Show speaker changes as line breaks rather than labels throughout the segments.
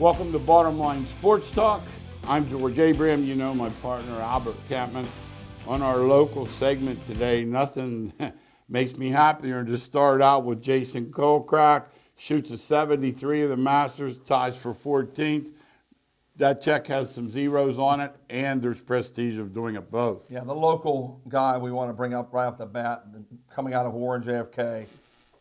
Welcome to Bottom Line Sports Talk. I'm George Abraham. You know my partner Albert Campman. On our local segment today, nothing makes me happier than to start out with Jason Colcrack. Shoots a 73 of the Masters, ties for 14th. That check has some zeros on it, and there's prestige of doing it both.
Yeah, the local guy we want to bring up right off the bat, coming out of Warren JFK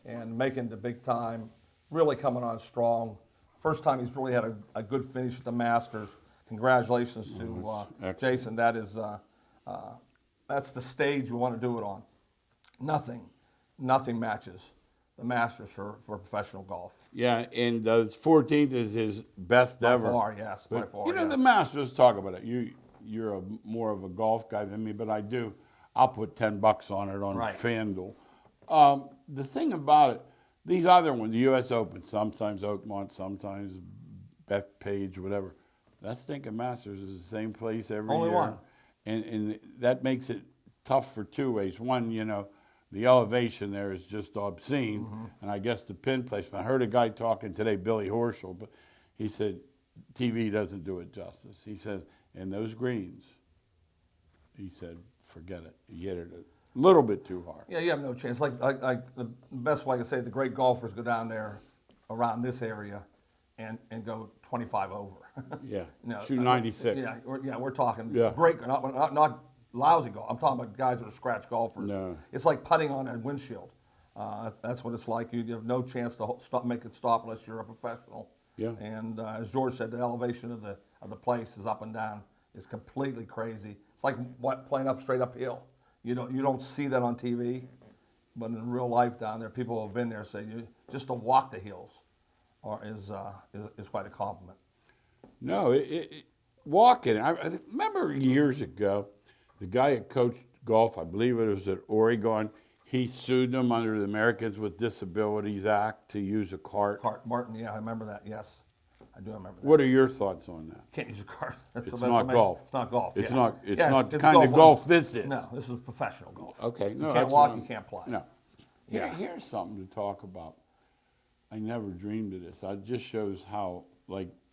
and making the big time, really coming on strong. First time he's really had a good finish at the Masters. Congratulations to Jason. That is, that's the stage you want to do it on. Nothing matches the Masters for professional golf.
Yeah, and 14th is his best ever.
By far, yes, by far.
You know,
yes.
the Masters, talk about it. You're more of a golf guy than me, but I'll put $10 on it on FanDuel. The thing about it, these other ones, the U.S. Open, sometimes Oakmont, sometimes Bethpage, whatever. That stinking Masters is the same place every year.
Only one.
And that makes it tough for two ways. One, you know, the elevation there is just obscene, and I guess the pin placement. I heard a guy talking today, Billy Horschel, but he said TV doesn't do it justice. He said, and those greens, he said, forget it. You hit it a little bit too hard.
Yeah, you have no chance. Like the best way I can say it, the great golfers go down there around this area and go 25 over.
Yeah,
No,
shoot 96.
We're talking
Yeah.
great, not lousy golf. I'm talking about guys that are scratch golfers.
No.
It's like putting on a windshield. That's what it's like. You have no chance to make it stop unless you're a professional.
Yeah.
And as George said, the elevation of the place is up and down. It's completely crazy. It's like playing straight uphill. You don't see that on TV, but in real life down there, people who have been there say just to walk the hills is quite a compliment.
No, walking. I remember years ago, the guy that coached golf, I believe it was at Oregon, he sued them under the Americans with Disabilities Act to use a cart.
Martin, yeah, I remember that, yes. I do remember that.
What are your thoughts on that?
Can't use a cart.
It's not golf.
It's not golf.
It's
yeah.
not. It's
Yeah,
not the
it's
kind of golf this is.
No, this is professional golf.
Okay. No,
you can't
that's
walk,
what
you can't play.
No.
Yeah.
Here's something to talk about. I never dreamed of this. It just shows how,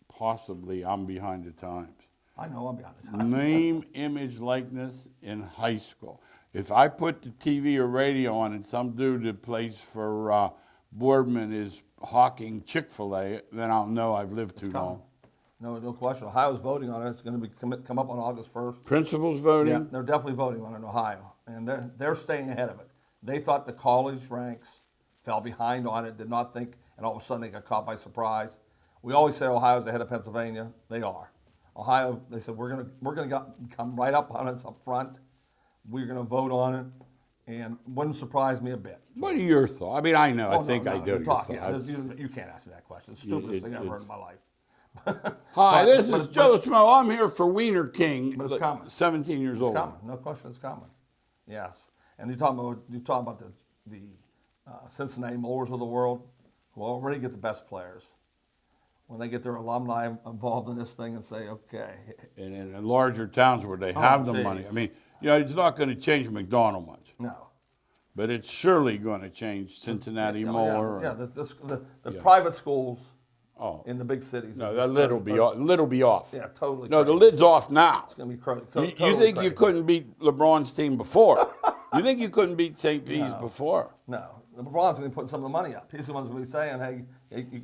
possibly I'm behind the times.
I know I'm behind the times.
Name, image, likeness in high school. If I put the TV or radio on and some dude that plays for Boardman is hawking Chick-fil-A, then I'll know I've lived too long.
No question. Ohio's voting on it. It's going to come up on August 1st.
Principals voting?
Yeah, they're definitely voting on it in Ohio, and they're staying ahead of it. They thought the college ranks fell behind on it, did not think, and all of a sudden they got caught by surprise. We always say Ohio's ahead of Pennsylvania. They are. Ohio, they said we're gonna come right up on us up front. We're gonna vote on it, and wouldn't surprise me a bit.
What are your thoughts? I mean, I know. I think I do.
You can't ask me that question. It's the stupidest thing I've ever heard in my life.
Hi, this is Joe Smo. I'm here for Wiener King.
But it's coming.
17 years old.
It's coming. No question, it's coming. Yes, and you're talking about the Cincinnati Moors of the world, who already get the best players. When they get their alumni involved in this thing and say, okay.
And in larger towns where they have the money. I mean, it's not going to change McDonald much.
No.
But it's surely going to change Cincinnati Moore.
Yeah, the private schools in the big cities.
No, that lid will be off.
Yeah, totally.
No,
crazy.
the lid's off now.
It's going to be crazy.
You think you couldn't beat LeBron's team before? You think you couldn't beat St. P's before?
No. LeBron's going to be putting some of the money up. He's the one's going to be saying, hey,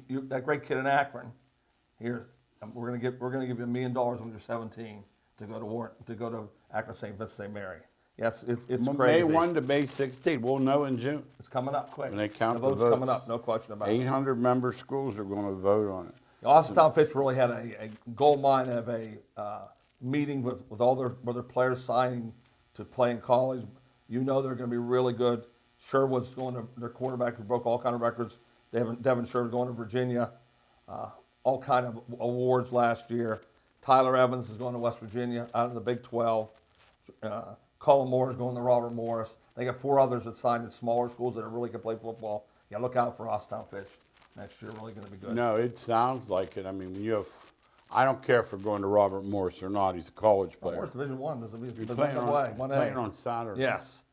you, that great kid in Akron, here, we're going to give you $1 million when you're 17 to go to Akron St. Vincent St. Mary. Yes, it's crazy.
May 1 to May 16. We'll know in June.
It's coming up quick.
When they count the
vote's
votes.
coming up, no question about it.
800 member schools are going to vote on it.
Austintown Fitch really had a gold mine of a meeting with all their players signing to play in college. They're going to be really good. Sherwood's going to their quarterback who broke all kind of records. Devin Sherwood going to Virginia. All kind of awards last year. Tyler Evans is going to West Virginia out of the Big 12. Colin Moore is going to Robert Morris. They got 4 others that signed at smaller schools that really can play football. Yeah, look out for Austintown Fitch next year. Really going to be good.
No, it sounds like it. I mean, I don't care if we're going to Robert Morris or not. He's a college player.
Morris Division I.
He's playing on Saturday.
Yes.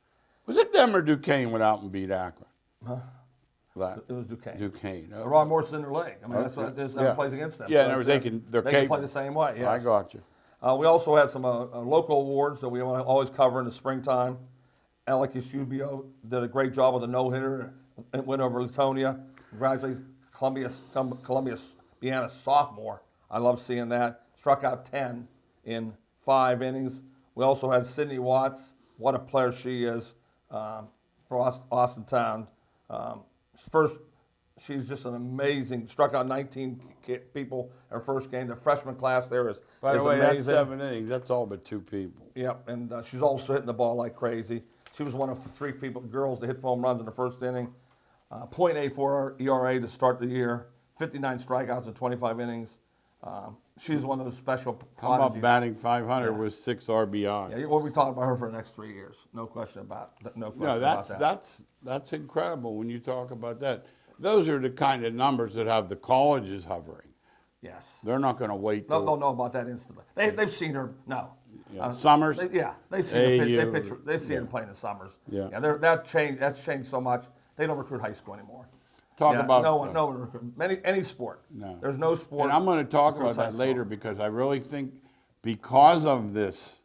Was it them or Duquesne went out and beat Akron?
Huh? It was Duquesne.
Duquesne.
The Ron Morris in their league. I mean, that's what plays against them.
Yeah,
so
and they can
play the same way. Yes.
I got you.
We also had some local awards that we always cover in the springtime. Alec Eusebio did a great job with a no-hitter and went over Latonia. Congratulations, Columbia Vienna sophomore. I love seeing that. Struck out 10 in 5 innings. We also had Sydney Watts. What a player she is for Austin Town. First, she's just an amazing. Struck out 19 people in her first game. The freshman class there is
By the way,
amazing.
that's 7 innings. That's all but 2 people.
Yep, and she's also hitting the ball like crazy. She was one of 3 girls to hit home runs in the first inning. .84 ERA to start the year. 59 strikeouts in 25 innings. She's one of those special
Come up
prodigies.
batting 500 with 6 RBI.
Yeah, we'll be talking about her for the next 3 years. No question about that.
That's incredible when you talk about that. Those are the kind of numbers that have the colleges hovering.
Yes.
They're not going to wait.
They'll know about that instantly. They've seen her. No.
Yeah. Summers.
They've seen her. They've seen her play in the summers.
Yeah.
That's changed so much. They don't recruit high school anymore.
Talk about
no one recruit any sport.
No.
There's no sport.
And I'm going to talk about that later because I really think because of this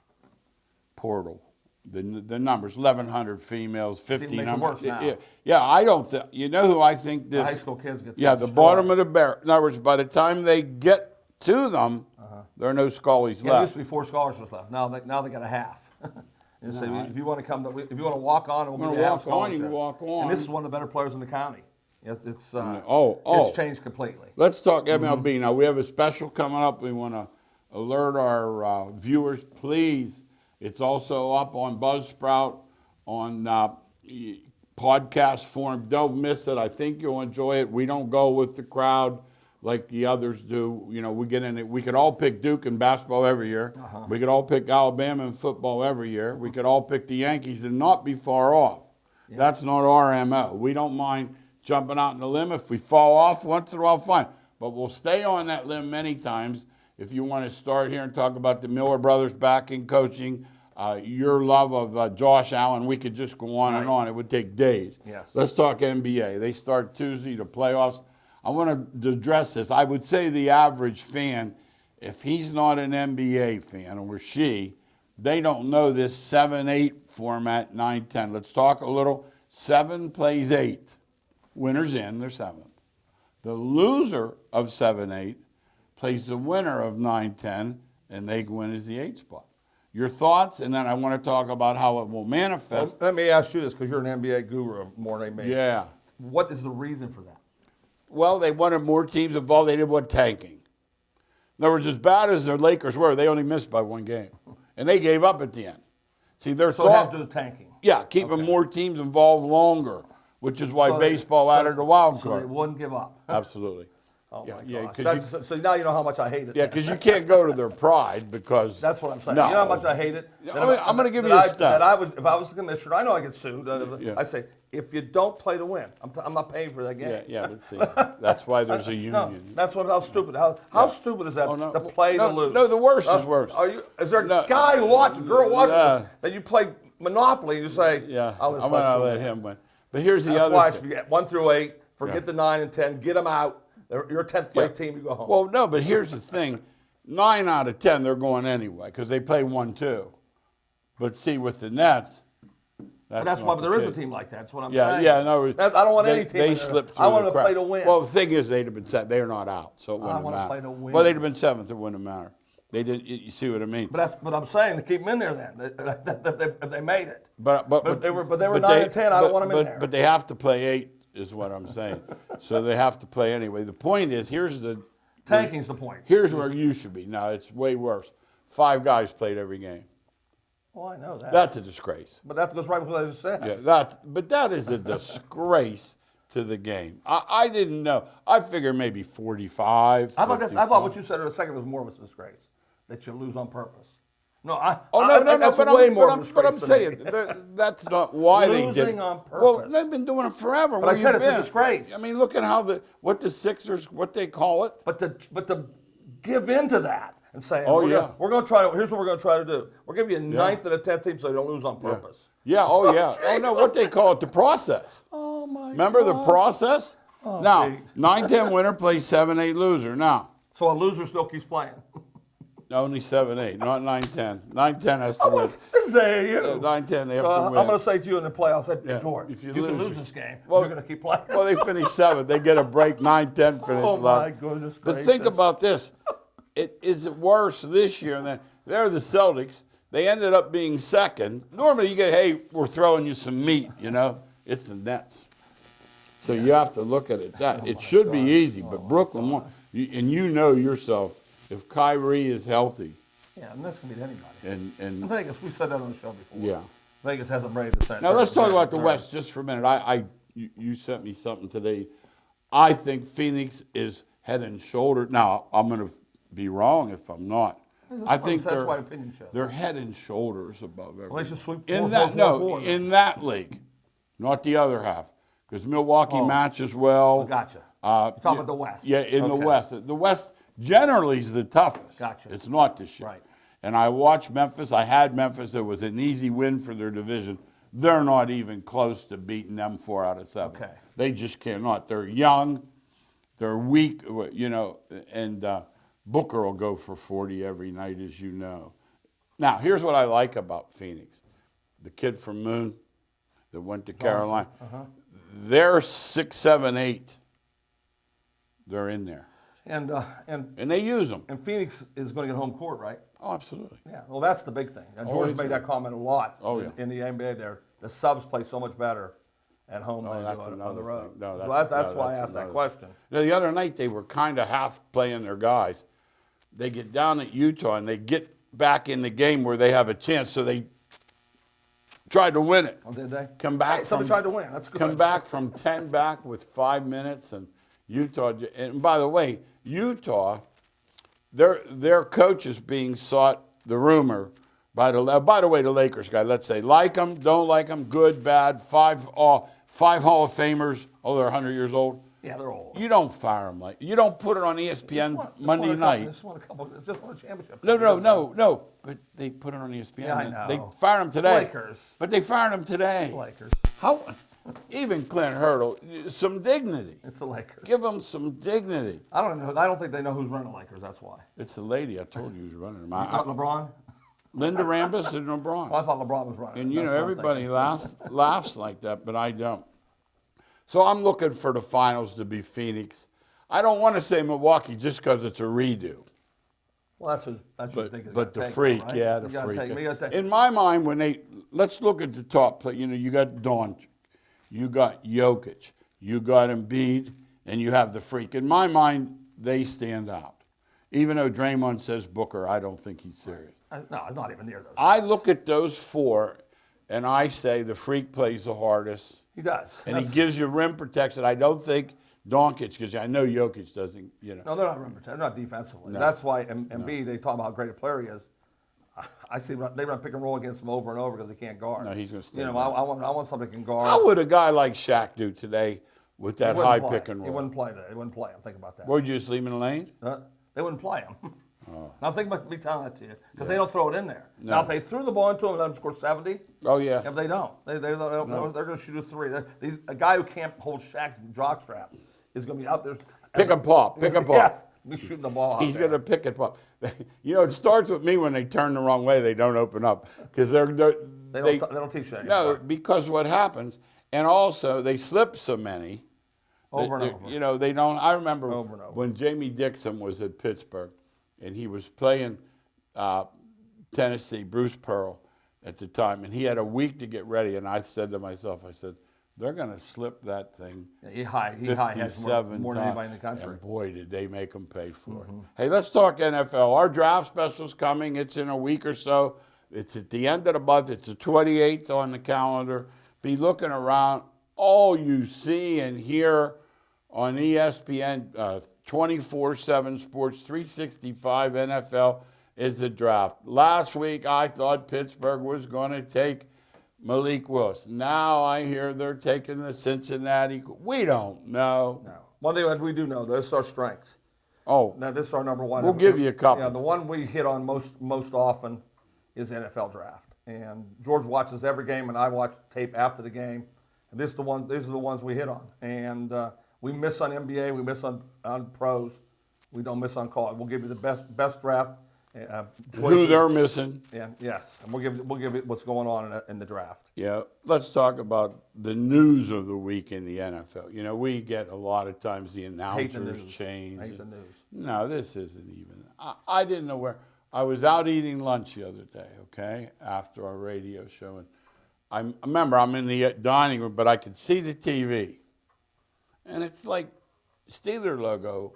portal, the numbers 1,100 females, 1,500.
Makes it worse now.
Yeah, I don't think. You know who I think this?
The high school kids get.
Yeah, the bottom of the barrel. In other words, by the time they get to them, there are no Scullies left.
There used to be 4 scholarships left. Now they got a half. If you want to if you want to walk on, we'll give you a half scholarship.
You can walk on.
And this is one of the better players in the county. It's changed completely.
Let's talk MLB now. We have a special coming up. We want to alert our viewers, please. It's also up on Buzzsprout on podcast form. Don't miss it. I think you'll enjoy it. We don't go with the crowd like the others do. You know, we get in it. We could all pick Duke in basketball every year. We could all pick Alabama in football every year. We could all pick the Yankees and not be far off. Yeah. That's not our MO. We don't mind jumping out on the limb. If we fall off once in a while, fine. But we'll stay on that limb many times. If you want to start here and talk about the Miller brothers back in coaching, your love of Josh Allen, we could just go on and on. It would take days.
Yes.
Let's talk NBA. They start Tuesday, the playoffs. I want to address this. I would say the average fan, if he's not an NBA fan, or she, they don't know this 7-8 format, 9-10. Let's talk a little. 7 plays 8. Winner's in, they're 7th. The loser of 7-8 plays the winner of 9-10, and they win as the 8th spot. Your thoughts, and then I want to talk about how it will manifest.
Well, let me ask you this, because you're an NBA guru more than me.
Yeah.
What is the reason for that?
Well, they wanted more teams involved. They didn't want tanking. In other words, as bad as the Lakers were, they only missed by 1 game. And they gave up at the end. See, their
So it has to do with tanking?
Yeah, keeping more teams involved longer, which is why baseball added a wild card.
So they wouldn't give up.
Absolutely.
Oh, my gosh. So now you know how much I hate it.
Yeah, because you can't go to their pride because...
That's what I'm saying.
No.
You know how much I hate it?
I'm going to give you a step.
If I was the commissioner, I know I get sued. I say, if you don't play to win, I'm not paying for that game.
Yeah, let's see. That's why there's a union.
No, that's how stupid. How stupid is that to play to lose?
No, the worst is worse.
Is there a guy who watches, girl watches that you play Monopoly and you say,
I'm going to let him win. But here's the other thing.
That's why it's 1 through 8, forget the 9 and 10, get them out. You're a 10th place team, you go home.
Well, no, but here's the thing. 9 out of 10, they're going anyway because they play 1-2. But see, with the Nets,
that's why there is a team like that. That's what I'm saying.
Yeah, no.
I don't want any team.
They slipped through
I want
the
to play to win.
Well, the thing is, they'd have been set. They're not out, so it wouldn't matter.
I want to play to win.
Well, they'd have been 7th. It wouldn't matter. They didn't. You see what I mean?
But I'm saying to keep them in there. Then they made it.
But
they were 9 and 10. I don't want them in there.
But they have to play 8. Is what I'm saying. So they have to play anyway. The point is,
tanking's the point.
Here's where you should be. No, it's way worse. 5 guys played every game.
Well, I know that.
That's a disgrace.
But that goes right with what I just said.
Yeah, but that is a disgrace to the game. I didn't know. I figured maybe 45.
I thought what you said in a second was more of a disgrace, that you lose on purpose. No, that's way more of a disgrace.
But I'm saying that's not why they did it.
Losing on purpose.
Well, they've been doing it forever.
But I said it's a disgrace.
I mean, look at how what the Sixers, what they call it.
But to give in to that and say,
we're
going to try. Here's what we're going to try to do. We're going to give you a 9th and a 10th team so you don't lose on purpose.
Yeah. Oh yeah. Oh no, what they call it, the process.
Oh Oh, my
Remember the
God.
process?
Oh,
now,
Pete.
9-10 winner plays 7-8 loser. Now,
So a loser still keeps playing.
only 7-8, not 9-10. 9-10 has to win.
This is AAU.
9-10, they have
So
to
I'm
win.
going to say to you in the playoffs, hey,
Yeah,
George,
if
you
you
can
lose,
lose this game.
well-
You're going to keep playing.
Well, they finish 7th. They get a break. 9-10 finish
Oh, my
11th.
goodness
But
gracious.
think about this. Is it worse this year than they're the Celtics? They ended up being second. Normally you get, hey, we're throwing you some meat, you know. It's the Nets. So you have to look at it that. It should be easy, but Brooklyn won. And you know yourself, if Kyrie is healthy,
Yeah, and this can beat anybody.
and
In Vegas, we said that on the show before.
yeah.
Vegas hasn't rated the
Now let's talk about the West just for a minute. You sent me something today. I think Phoenix is head and shoulder. Now I'm going to be wrong if I'm not. I think
that's why opinion shows.
they're head and shoulders above everyone.
Well, they should sweep
in
4-4-4-4
that no
then.
in that league, not the other half, because Milwaukee matches well.
Gotcha. You're talking about the West.
Yeah, in the
Okay.
West. The West generally is the toughest.
Gotcha.
It's not this year.
Right.
And I watched Memphis. I had Memphis. It was an easy win for their division. They're not even close to beating them 4 out of 7.
Okay.
They just cannot. They're young. They're weak, you know, and Booker will go for 40 every night, as you know. Now, here's what I like about Phoenix. The kid from Moon that went to Carolina. They're 6, 7, 8. They're in there.
And
And they use them.
Phoenix is going to get home court, right?
Oh, absolutely.
Yeah. Well, that's the big thing. Now, George
Always
made that comment a lot
Oh, yeah.
in the NBA there. The subs play so much better at home than they
that's
do on
another
the road.
thing. No,
so
that's-
that's
no,
why I
that's
asked that
another-
question.
Now, the other night, they were kind of half playing their guys. They get down at Utah, and they get back in the game where they have a chance, so they tried to win it.
Oh, did they?
Come back.
Hey, somebody tried to win. That's good.
Come back from 10 back with 5 minutes, and Utah. And by the way, Utah, their coach is being sought. The rumor by the way, the Lakers guy. Let's say like them, don't like them, good, bad. Five Hall of Famers. Oh, they're 100 years old.
Yeah, they're old.
You don't fire them like you don't put it on ESPN Monday night.
Just won a championship.
No. But they put it on ESPN.
Yeah, I know.
They fired him
It's
today.
Lakers.
But they fired him today.
It's the Lakers.
How? Even Clint Hurdle, some dignity.
It's the Lakers.
Give them some dignity.
I don't know. I don't think they know who's running the Lakers. That's why.
It's the lady I told you who's running them.
Not LeBron.
Linda Rambis and LeBron.
Well, I thought LeBron was running.
And you
That's
know,
what I'm
everybody
thinking.
laughs like that, but I don't. So I'm looking for the finals to be Phoenix. I don't want to say Milwaukee just because it's a redo.
Well, that's what you think.
But the freak,
right?
yeah, the
You gotta
freak.
take- you gotta take-
In my mind, let's look at the top play. You know, you got Doncic, you got Jokic, you got Embiid, and you have the freak. In my mind, they stand out. Even though Draymond says Booker, I don't think he's serious.
No, it's not even near those.
I look at those 4, and I say the freak plays the hardest,
He does.
and he gives you rim protection. I don't think Doncic, because I know Jokic doesn't, you know.
No, they're not rim protected. They're not defensively. That's why Embiid, they talk about how great a player he is. I see they run pick and roll against him over and over because they can't guard.
No, he's gonna stand
You know, I want somebody who can guard.
How would a guy like Shaq do today with that
He wouldn't
high
play.
pick and roll?
He wouldn't play that. He wouldn't play him. Think about that.
Would you just leave him in the lane?
They wouldn't play him.
Oh.
Now think about me telling that to you because they don't throw it in there. Now if they threw the ball into him and let him score 70,
Oh, yeah.
if they don't, they're going to shoot a 3. A guy who can't hold Shaq's jockstrap is going to be out there.
Pick and pop, pick and pop.
Yes, be shooting the ball out
He's
there.
going to pick and pop. You know, it starts with me when they turn the wrong way. They don't open up because
They don't teach that
No,
anymore.
because what happens, and also they slip so many.
Over and
that,
over.
You know, they don't. I remember
Over and over.
when Jamie Dixon was at Pittsburgh, and he was playing Tennessee, Bruce Pearl at the time, and he had a week to get ready. And I said to myself, I said, they're going to slip that thing.
Yeah, he has
57
more than
times.
anybody in the country.
And boy, did they make them pay for it. Hey, let's talk NFL. Our draft special's coming. It's in a week or so. It's at the end of the month. It's the 28th on the calendar. Be looking around. All you see and hear on ESPN 24/7 Sports 365 NFL is the draft. Last week, I thought Pittsburgh was going to take Malik Willis. Now I hear they're taking the Cincinnati. We don't know.
No. One thing that we do know, this is our strength.
Oh,
Now, this is our number one.
We'll give you a couple.
Yeah, the one we hit on most often is the NFL draft. And George watches every game, and I watch tape after the game. These are the ones we hit on, and we miss on NBA, we miss on pros, we don't miss on college. We'll give you the best draft choices.
Who they're missing.
And yes, and we'll give you what's going on in the draft.
Yeah, let's talk about the news of the week in the NFL. You know, we get a lot of times the announcers change.
Hate the news.
No, this isn't even. I didn't know where. I was out eating lunch the other day, okay, after our radio show. And I remember I'm in the dining room, but I could see the TV. And it's like Steeler logo,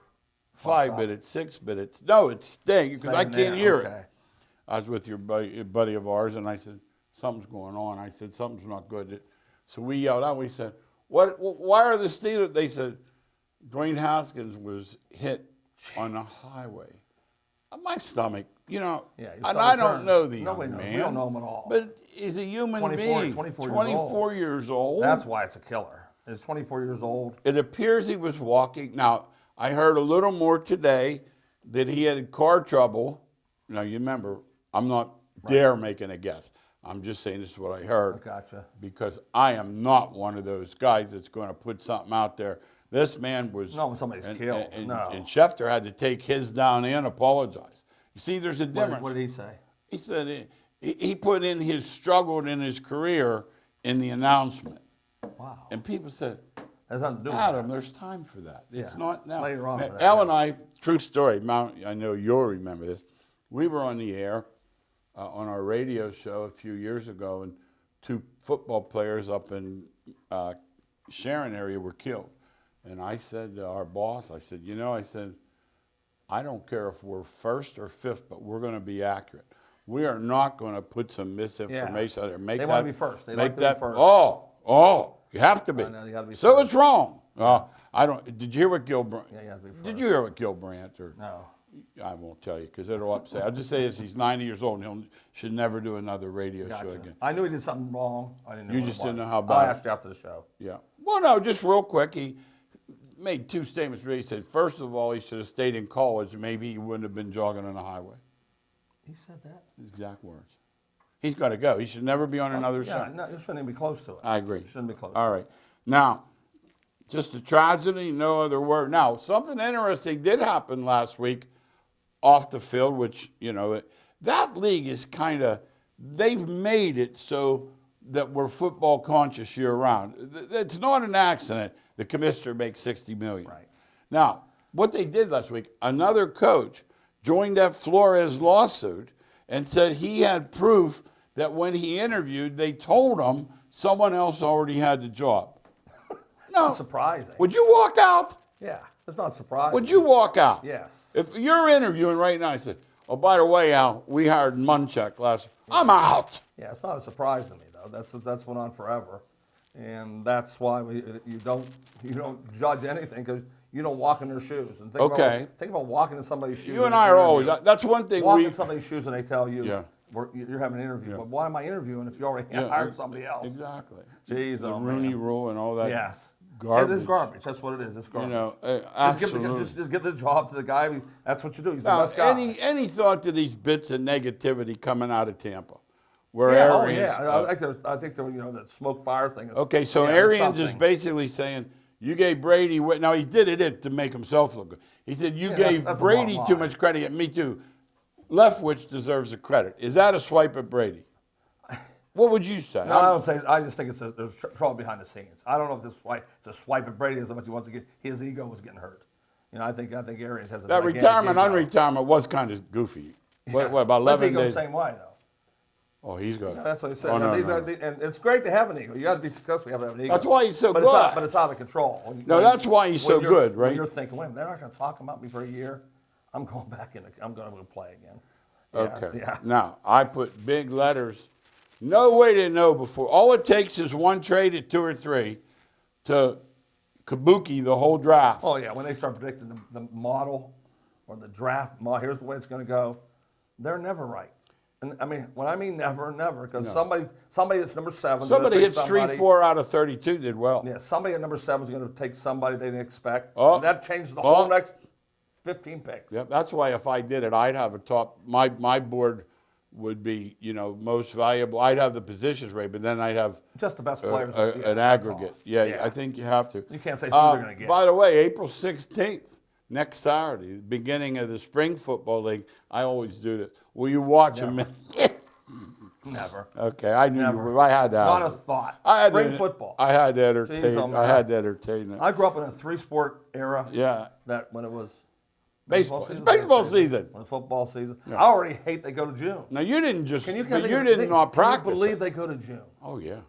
5 minutes, 6 minutes. No, it's staying because I can't hear it. I was with your buddy of ours, and I said, something's going on. I said, something's not good. So we yelled out. We said, why are the Steelers? They said, Dwayne Haskins was hit on the highway. My stomach, you know, and I don't know the young man.
We don't know him at all.
But he's a human being. 24 years old.
That's why it's a killer. He's 24 years old.
It appears he was walking. Now, I heard a little more today that he had car trouble. Now, you remember, I'm not dare making a guess. I'm just saying this is what I heard.
I gotcha.
Because I am not one of those guys that's going to put something out there. This man was...
No, when somebody's killed. No.
And Schefter had to take his down and apologize. You see, there's a difference.
What did he say?
He said he put in his struggle in his career in the announcement.
Wow.
And people said,
that's nothing to do with
Adam,
that.
there's time for that. It's not now.
Later on.
Elle and I, true story, I know you'll remember this. We were on the air on our radio show a few years ago, and 2 football players up in Sharon area were killed. And I said to our boss, I said, I don't care if we're 1st or 5th, but we're going to be accurate. We are not going to put some misinformation out there.
They want to be first. They like to be first.
Oh, you have to be.
I know, you got to be
so
first.
it's wrong. I don't. Did you hear what Gil Brandt?
Yeah, you have to be first.
Did you hear what Gil Brandt?
No.
I won't tell you because it'll upset. I'll just say this: he's 90 years old and he should never do another radio show again.
I knew he did something wrong. I didn't know.
You
what
just
it
didn't
was.
know how bad.
I asked you after the show.
Yeah. Well, no, just real quick. He made 2 statements. He said, first of all, he should have stayed in college. Maybe he wouldn't have been jogging on the highway.
He said that?
His exact words. He's got to go. He should never be on another show.
Yeah, no, you shouldn't even be close to it.
I agree.
You shouldn't be close
All
to
right. Now, just a tragedy, no other word. Now, something interesting did happen last week off the field, which, that league is kind of, they've made it so that we're football conscious year round. It's not an accident. The commissioner makes $60 million.
Right.
Now, what they did last week, another coach joined that Flores lawsuit and said he had proof that when he interviewed, they told him someone else already had the job. No.
Not surprising.
Would you walk out?
Yeah, it's not surprising.
Would you walk out?
Yes.
If you're interviewing right now, I said, oh, by the way, Al, we hired Munchak last week. I'm out.
Yeah, it's not a surprise to me, though. That's went on forever. And that's why you don't judge anything because you don't walk in their shoes. And think about walking in somebody's shoes.
You and I are always, that's one thing
walk in somebody's shoes and they tell you,
yeah.
You're having an interview. But why am I interviewing if you already hired somebody else?
Exactly.
Jeez,
the Rooney Rule and all that.
Yes.
Garbage.
It's garbage. That's what it is. It's garbage.
Absolutely.
Just give the job to the guy. That's what you do. He's the best guy.
Any thought to these bits of negativity coming out of Tampa? Where
Arians, I think the smoke fire thing.
Okay, so Arians is basically saying you gave Brady. Now he did it to make himself look good. He said you gave Brady too much credit. Me too. Leftwich deserves the credit. Is that a swipe at Brady? What would you say?
No, I don't say. I just think there's trouble behind the scenes. I don't know if it's a swipe at Brady as much as he wants to get. His ego was getting hurt. I think Arians has a
that retirement, unretirement was kind of goofy. What about 11 days?
His the same way though.
Oh, he's good.
Yeah, that's what he said.
Oh,
and it's great to have an ego. You got to be successful. You have to have an ego.
That's why he's so good.
But it's out of control.
That's why he's so good, right?
When you're thinking, wait, they're not going to talk about me for a year. I'm going back in. I'm going to play again.
Okay.
Yeah.
Now I put big letters. No way to know before. All it takes is one trade at 2 or 3 to kabuki the whole draft.
Oh yeah, when they start predicting the model or the draft model, here's the way it's going to go. They're never right. And I mean, when I mean never, because somebody that's number 7.
Somebody hits 3-4 out of 32 did well.
Yeah, somebody at number 7 is going to take somebody they didn't expect.
Oh.
And that changes the whole next 15 picks.
Yep, that's why if I did it, I'd have a top. My board would be, most valuable. I'd have the positions right, but then I'd have
Just the best players.
an aggregate. Yeah, I think you have to.
You can't say who they're going to get.
By the way, April 16th, next Saturday, the beginning of the spring football league. I always do this. Will you watch them?
Never.
Okay, I knew
Never.
you would. I had to.
Not a thought. Spring football.
I had to entertain.
Jeez, oh, man.
I had to entertain it.
I grew up in a 3-sport era.
Yeah.
That when it was
Baseball. It's baseball season.
When football season. I already hate they go to June.
Now you didn't just.
Can you
not practice.
Can you believe they go to June?
Oh yeah.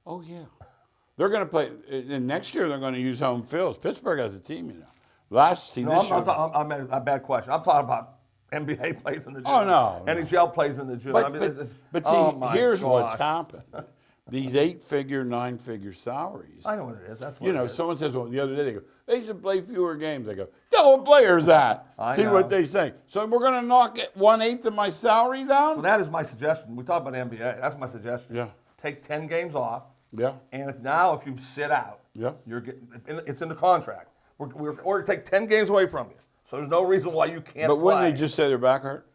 Oh yeah. They're going to play. And next year they're going to use home fields. Pittsburgh has a team, Last season. I
mean, a bad question. I'm talking about NBA plays in the June.
Oh no.
NHL plays in the June.
But see, here's what's happened. These 8-figure, 9-figure salaries.
I know what it is. That's what it is.
Someone says, well, the other day they go, they should play fewer games. I go, tell what players that. See what they say. So we're going to knock it 1/8 of my salary down?
Well, that is my suggestion. We talk about NBA. That's my suggestion.
Yeah.
Take 10 games off.
Yeah.
And if you sit out,
yeah,
it's in the contract. We're going to take 10 games away from you. So there's no reason why you can't
But
play.
wouldn't they just say their back hurt?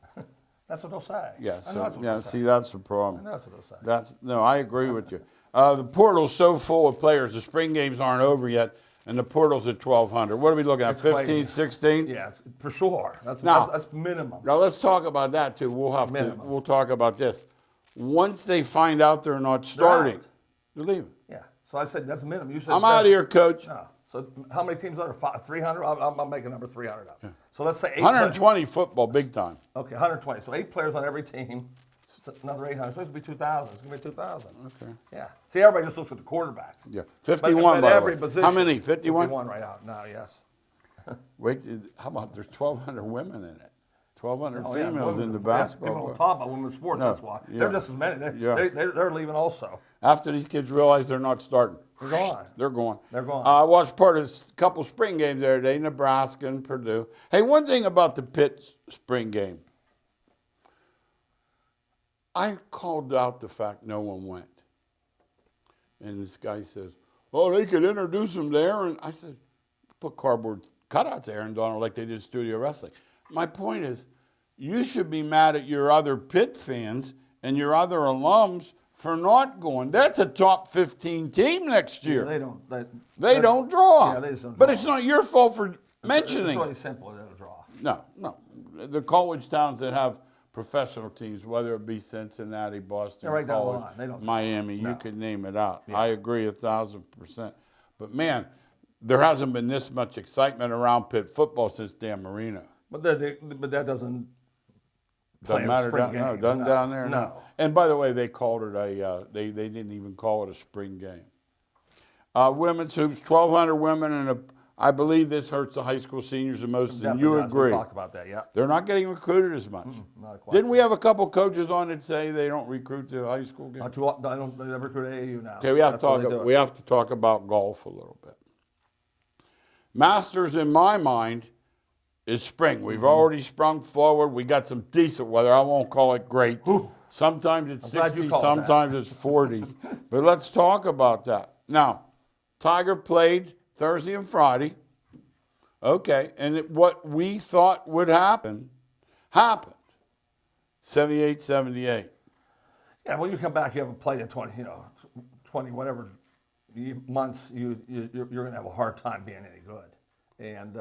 That's what they'll say.
Yeah,
say.
See, that's the problem.
That's what they'll say.
No, I agree with you. The portal's so full of players. The spring games aren't over yet, and the portal's at 1,200. What are we looking at,
It's
15,
crazy.
16?
Yes, for sure. That's minimum.
Now, let's talk about that, too. We'll talk about this. Once they find out they're not starting, they're leaving.
Yeah, so I said that's minimum. You said
I'm out of here, Coach.
No. So how many teams are there? 300? I'm making number 300 up. Yeah. So let's say
120 football, big time.
Okay, 120. So 8 players on every team. So another 800. So it's going to be 2,000. It's going to be 2,000.
Okay.
Yeah. See, everybody just looks at the quarterbacks.
Yeah. 51,
but
by
every
the way.
position.
How many? 51?
51 right out now, yes.
Wait, how about there's 1,200 women in it? 1,200
Oh,
females in the basketball.
People don't talk about women's sports, that's why.
Yeah.
They're just as many. They're leaving also.
After these kids realize they're not starting.
They're gone.
They're gone.
They're gone.
I watched part of a couple spring games the other day, Nebraska and Purdue. Hey, one thing about the Pitt spring game. I called out the fact no one went. And this guy says, oh, they could introduce them to Aaron. I said, put cardboard cutouts to Aaron Donald like they did studio wrestling. My point is, you should be mad at your other Pitt fans and your other alums for not going. That's a top 15 team next year.
Yeah,
they don't draw.
Yeah, they just don't
but
draw.
it's not your fault for mentioning
It's really
it.
simple. They don't draw.
No. The college towns that have professional teams, whether it be Cincinnati, Boston,
They're right down the
college,
line. They don't
Miami,
no.
you could name it out. Yeah. I agree 1,000%. But man, there hasn't been this much excitement around Pitt football since Dan Marino.
But that doesn't
Doesn't matter down there.
No.
And by the way, they called it they didn't even call it a spring game. Women's hoops, 1,200 women, and I believe this hurts the high school seniors the most. And you agree?
We talked about that. Yeah.
They're not getting recruited as much.
Not quite.
Didn't we have a couple coaches on that say they don't recruit to high school games?
They recruit AAU now.
Okay, we have to talk about golf a little bit. Masters, in my mind, is spring. We've already sprung forward. We got some decent weather. I won't call it great. Sometimes it's 60, sometimes it's 40. But let's talk about that. Now, Tiger played Thursday and Friday. Okay, and what we thought would happen, happened. 78, 78.
Yeah, when you come back, you haven't played in 20 whatever months. You're going to have a hard time being any good. And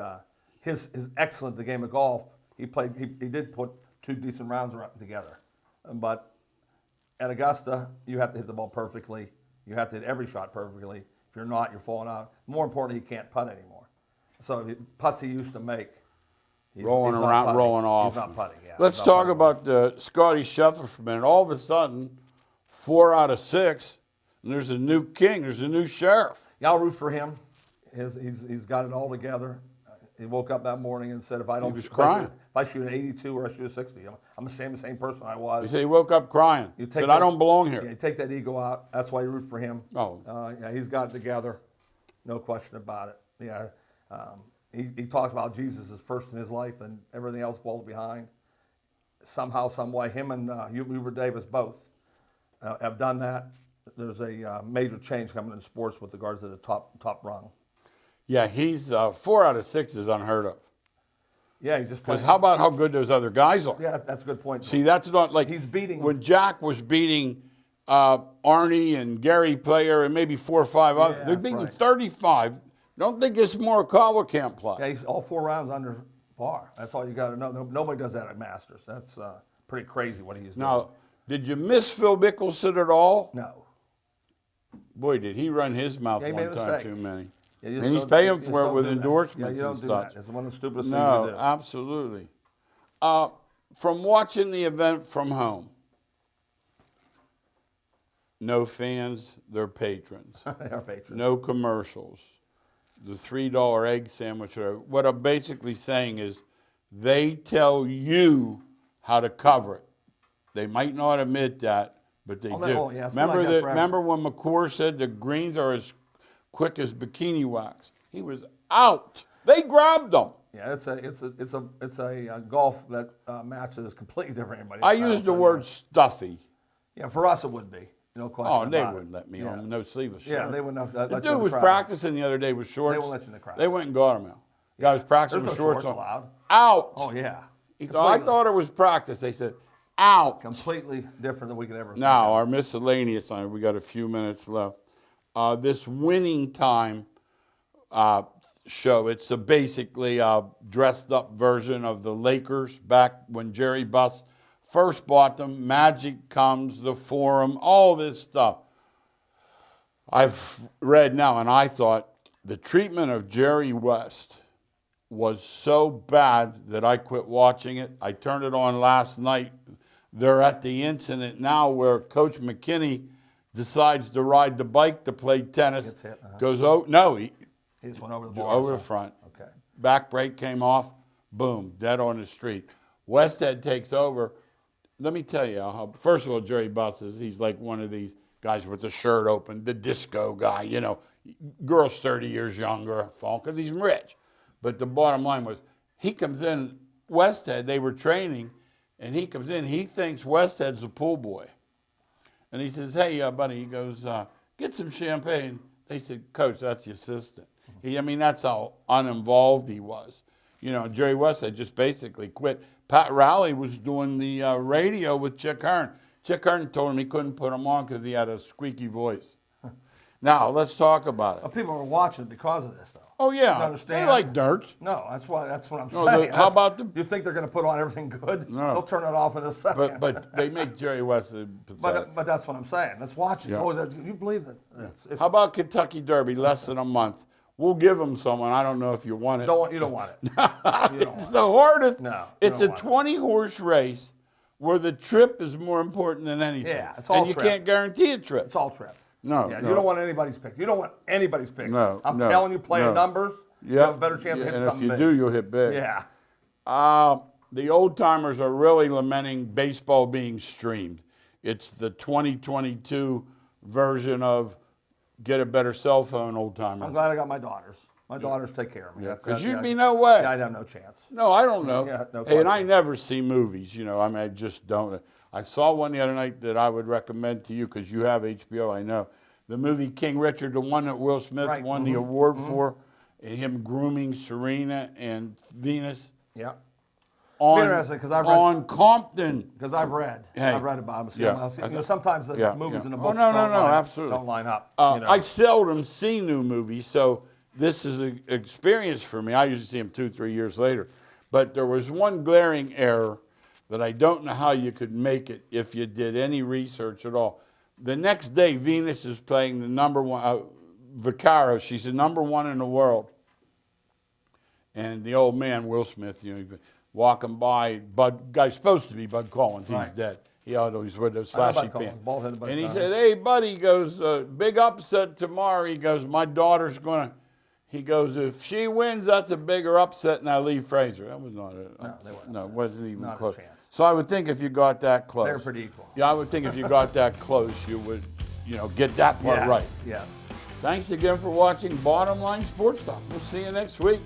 his excellent the game of golf. He did put 2 decent rounds together, but at Augusta, you have to hit the ball perfectly. You have to hit every shot perfectly. If you're not, you're falling out. More importantly, he can't putt anymore. So the putts he used to make,
rolling around, rolling off.
He's not putting. Yeah,
let's talk about Scotty Scheffler for a minute. All of a sudden, 4 out of 6, and there's a new king. There's a new sheriff.
Yeah, I'll root for him. He's got it all together. He woke up that morning and said, "If I don't, if I shoot an 82 or I shoot a 60, I'm the same person I was."
He said he woke up crying. He said, "I don't belong here."
Yeah, you take that ego out. That's why you root for him.
Oh,
yeah, he's got it together, no question about it. Yeah, he talks about Jesus as first in his life, and everything else falls behind. Somehow, some way, him and Hubert Davis both have done that. There's a major change coming in sports with regards to the top rung.
Yeah, he's 4 out of 6 is unheard of.
Yeah, he's just
Because
playing.
how about how good those other guys are?
Yeah, that's a good point.
See, that's not like
He's beating-
when Jack was beating Arnie and Gary Player and maybe 4 or 5 others. They're
that's
beating
right.
35. Don't think it's Morikawa can't play.
Yeah, he's all 4 rounds under par. That's all you got to know. Nobody does that at Masters. That's pretty crazy what he's doing.
Now, did you miss Phil Mickelson at all?
No.
Boy, did he run his mouth
Yeah, he made
one
a
time
mistake.
too many.
Yeah, you
And
just
he's
don't-
paying
you
for
just
it
don't
with
do that.
endorsements
Yeah, you
and
don't do
stuff.
that. It's one of the stupidest things
No,
you do.
absolutely. From watching the event from home, no fans, they're patrons.
They are patrons.
No commercials. The $3 egg sandwich. What I'm basically saying is they tell you how to cover it. They might not admit that, but they do.
Yeah, it's been like that forever.
Remember when McClure said the greens are as quick as bikini wax? He was out. They grabbed them.
Yeah, it's a golf that match that is completely different than anybody.
I used the word stuffy.
Yeah, for us it would be. No question
Oh,
about
they
it.
wouldn't let me
Yeah.
on no sleeveless shirt.
Yeah, they wouldn't let
The
you
dude
in the
was
crowd.
practicing the other day with shorts.
They won't let you in the crowd.
They went and got him out. Guy was practicing
There's
with
no
shorts
shorts
on.
allowed.
Out.
Oh yeah.
He thought, I thought it was practice. They said, out.
Completely different than we could ever.
Now,
think
our miscellaneous on, we got a few minutes left. This winning time show, it's basically a dressed up version of the Lakers back when Jerry Buss first bought them. Magic comes, the Forum, all this stuff. I've read now, and I thought the treatment of Jerry West was so bad that I quit watching it. I turned it on last night. They're at the incident now where Coach McKinney decides to ride the bike to play tennis.
Gets hit,
Goes, oh, no, he
He just went over the bar.
over
or
the
something.
front.
Okay.
Back brake came off, boom, dead on the street. Westhead takes over. Let me tell you how, first of all, Jerry Buss he's like one of these guys with the shirt open, the disco guy, you know, girls 30 years younger, because he's rich. But the bottom line was, he comes in, Westhead, they were training, and he comes in, he thinks Westhead's a pool boy. And he says, hey, buddy, he goes, get some champagne. They said, Coach, that's the assistant. That's how uninvolved he was. You know, Jerry Westhead just basically quit. Pat Rowley was doing the radio with Chick Hearn. Chick Hearn told him he couldn't put him on because he had a squeaky voice. Now, let's talk about
Well,
it.
people are watching because of this, though.
Oh, yeah,
You understand?
they like dirt.
No, that's what I'm
No,
saying.
how about the-
Do you think they're going to put on everything good?
No.
They'll turn it off in a second.
But they make Jerry Westhead pathetic.
But that's what I'm saying. Let's watch it.
Yeah.
Oh, you believe it? It's,
How about Kentucky Derby, less than a month? We'll give them someone. I don't know if you want it.
you don't want it. You don't
It's
want
the hardest.
No, you
It's a
don't want it.
20-horse race where the trip is more important than anything.
Yeah, it's all
and you
trip.
can't guarantee a trip.
It's all trip.
No,
Yeah,
no.
you don't want anybody's picks. You don't want anybody's picks.
No,
I'm
no,
telling you, playing
no.
numbers, you have a better chance of hitting
and
something
if you
big.
do, you'll hit big.
Yeah.
The old timers are really lamenting baseball being streamed. It's the 2022 version of get a better cell phone, old timer.
I'm glad I got my daughters. My daughters take care of me. That's-
Because you'd
yeah,
be no way.
Yeah, I'd have no chance.
No, I don't know.
Yeah, no
Hey, and I
question.
never see movies, you know. I just don't. I saw one the other night that I would recommend to you because you have HBO, I know. The movie King Richard, the one that Will Smith
Right.
won the award for, and him grooming Serena and Venus
Yeah.
on,
Interesting, 'cause I've read-
on Compton.
Because I've read about them.
Yeah.
Sometimes the
Yeah,
movies
yeah.
and the
Oh,
books
no, absolutely.
don't line up.
I seldom see new movies, so this is an experience for me. I usually see them 2-3 years later. But there was one glaring error that I don't know how you could make it if you did any research at all. The next day, Venus is playing the number one, Vaccaro. She's the number one in the world. And the old man, Will Smith, you know, he's been walking by, guy's supposed to be Bud Collins. He's
Right.
dead. He always wore those
I know Bud
flashy
Collins,
pants.
bald-headed Bud
And he
Collins.
said, hey, buddy, he goes, big upset tomorrow. He goes, my daughter's going to, he goes, if she wins, that's a bigger upset than I leave Fraser. That was not a, no, it wasn't even
Not a
close.
chance.
So I would think if you got that close.
They're pretty equal.
Yeah, I would think if you got that close, you would, get that part right.
Yes.
Thanks again for watching Bottom Line Sports Talk. We'll see you next week.